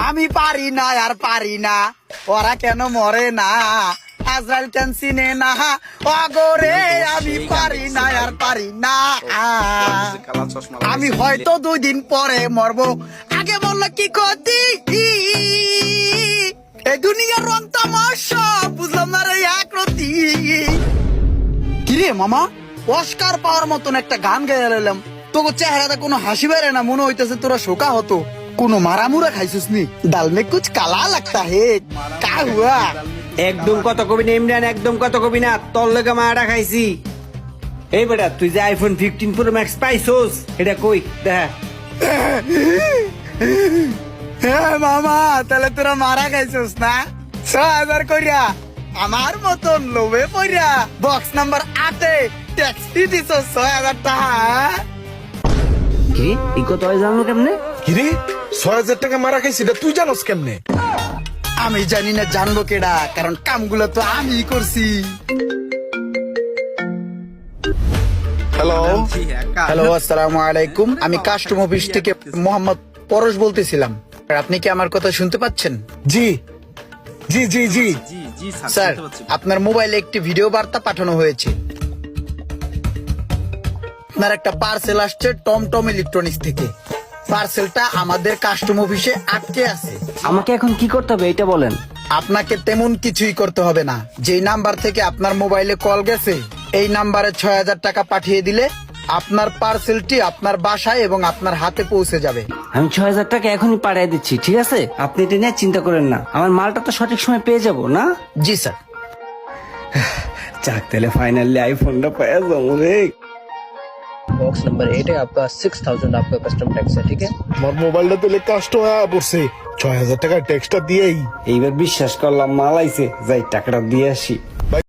আমি পারি না আর পারি না, ওরা কেন মরে না, আজরাইল কেন চিনে না, অগরে আমি পারি না আর পারি না। আমি হয়তো 2 দিন পরে মরবো, আগে বললো কি ক্ষতি, এই দুনিয়ার রং তামাশা বুঝলাম না রে একরতি। কিরে মামা, অস্কার পাওয়ার মতন একটা গান গাইয়া এলাম, তোকে চেহারাটা কোনো হাসি বেড়ে না, মনে হইতেছে তোরা শোকা হতো। কোনো মারামুরা খাইছিস নি? ডাল মে কুছ কালা লাগতা হে, কা হুয়া? একদম কত কবি না ইমরান, একদম কত কবি না, তোর লগে মারা খাইছি। এই বেটা তুই যে আইফোন 15 প্রো ম্যাক্স পাইছোস, এটা কই দেখা। হ্যাঁ মামা, তাহলে তোরা মারা খাইছিস না? 6000 কইরা আমার মতন লোভে পড়া বক্স নাম্বার 8-এ ট্যাক্সি দিছস 6000 টাকা। কি এই কত জানো কেমনে? কিরে 6000 টাকা মারা খাইছি, এটা তুই জানোস কেমনে? আমি জানি না, জানবো কেডা, কারণ কামগুলো তো আমি করছি। হ্যালো হ্যালো, আসসালামু আলাইকুম। আমি কাস্টম অফিস থেকে মোহাম্মদ পরশ বলতেছিলাম। আপনি কি আমার কথা শুনতে পাচ্ছেন? জি জি জি জি স্যার, আপনার মোবাইলে একটি ভিডিও বার্তা পাঠানো হয়েছে। আপনার একটা পার্সেল আসছে টমটম ইলেকট্রনিক্স থেকে। পার্সেলটা আমাদের কাস্টম অফিসে আটকে আছে। আমাকে এখন কি করতে হবে এটা বলেন। আপনাকে তেমন কিছুই করতে হবে না। যেই নাম্বার থেকে আপনার মোবাইলে কল গেছে, এই নাম্বারে 6000 টাকা পাঠিয়ে দিলে আপনার পার্সেলটি আপনার বাসায় এবং আপনার হাতে পৌঁছে যাবে। আমি 6000 টাকা এখনই পাঠিয়ে দিচ্ছি, ঠিক আছে? আপনি এটা নিয়ে চিন্তা করেন না, আমার মালটা তো সঠিক সময় পেয়ে যাব না? জি স্যার। যাক তাহলে ফাইনালি আইফোনটা পেয়ে যাবো রে। बॉक्स नंबर 8 है आपका 6000 आपका कस्टम टैक्स है, ठीक है। আমার মোবাইলটা তো কাস্ট হয়ে পড়ছে, 6000 টাকা ট্যাক্সটা দিয়েই এইবার বিশ্বাস করলাম মাল আইছে, যাই টাকাটা দিয়ে আসি।